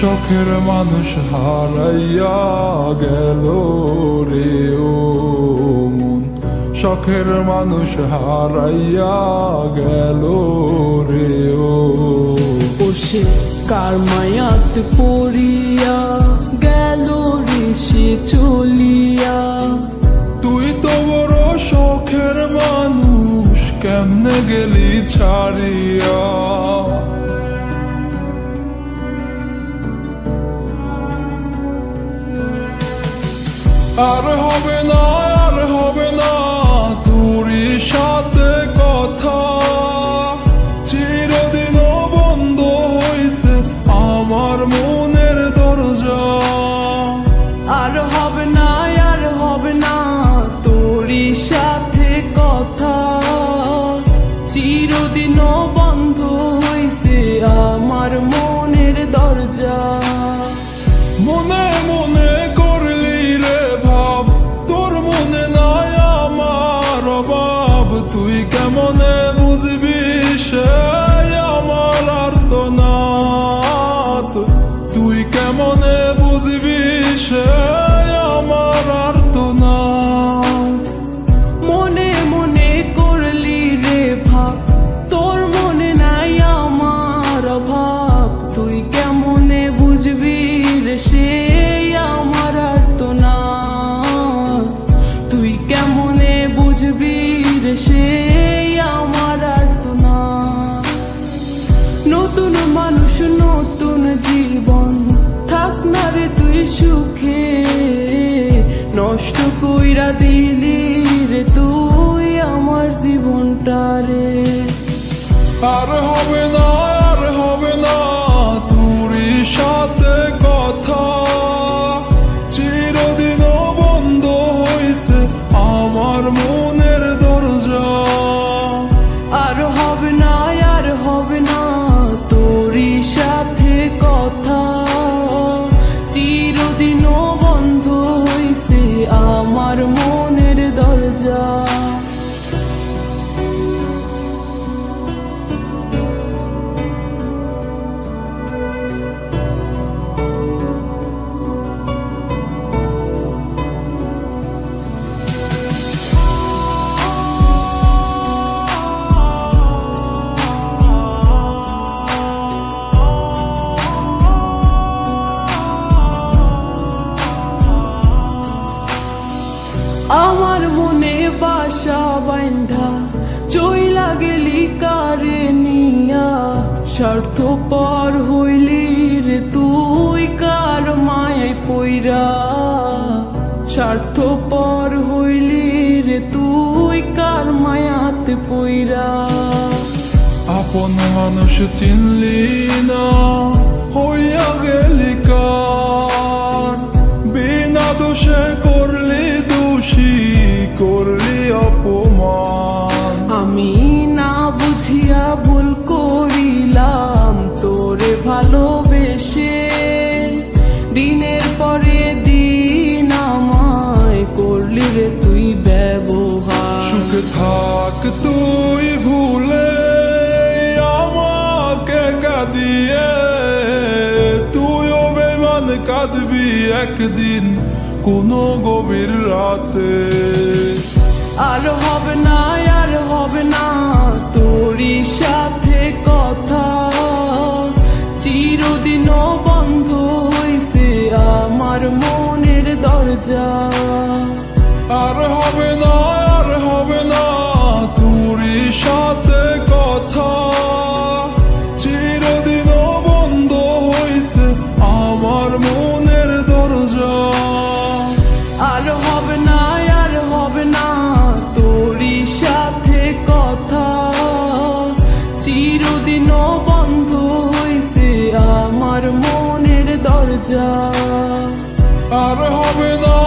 শখের মানুষ হারাইয়া গেল রে ও মন, শখের মানুষ হারাইয়া গেল রে ও। সে কার মায়াত পড়িয়া গেল রে সে চলিয়া। তুই তো বড় শখের মানুষ, কেমনে গেলি ছাড়িয়া। আর হবে না, আর হবে না তোরই সাথে কথা, চিরদিনও বন্ধ হইছে আমার মনের দরজা। আর হবে না, আর হবে না তোরই সাথে কথা, চিরদিনও বন্ধ হইছে আমার মনের দরজা। মনে মনে করলি রে ভাব, তোর মনে নাই আমার অভাব। তুই কেমনে বুঝবি সে আমার আর্তনাদ, তুই কেমনে বুঝবি সে আমার আর্তনাদ। মনে মনে করলি রে ভাব, তোর মনে নাই আমার অভাব। তুই কেমনে বুঝবি রে সে আমার আর্তনাদ, তুই কেমনে বুঝবি রে সে আমার আর্তনাদ। নতুন মানুষ নতুন জীবন, থাক না রে তুই সুখে, নষ্ট কইরা দিলি রে তুই আমার জীবনটা রে। আর হবে না, আর হবে না তোরই সাথে কথা, চিরদিনও বন্ধ হইছে আমার মনের দরজা। আর হবে না, আর হবে না তোরই সাথে কথা, চিরদিনও বন্ধ হইছে আমার মনের দরজা। আমার মনে বাসা বাইন্ধা চইলা গেলি কারে নিয়া, স্বার্থপর হইলি রে তুই কার মায়ায় পইরা। স্বার্থপর হইলি রে তুই কার মায়াতে পইরা। আপন মানুষ চিনলি না, হইয়া গেলি কার, বিনা দোষে করলি দোষী, করলি অপমান। আমি না বুঝিয়া ভুল করিলাম তোরে ভালোবেসে, দিনের পরে দিন আমায় করলি রে তুই ব্যবহার। সুখে থাক তুই ভুলে আমাকে কাঁদিয়ে, তুইও বেমান কাঁদবি একদিন কোনো গভীর রাতে। আর হবে না, আর হবে না তোরই সাথে কথা, চিরদিনও বন্ধ হইছে আমার মনের দরজা। আর হবে না, আর হবে না তোরই সাথে কথা, চিরদিনও বন্ধ হইছে আমার মনের দরজা। আর হবে না, আর হবে না তোরই সাথে কথা, চিরদিনও বন্ধ হইছে আমার মনের দরজা। আর হবে না,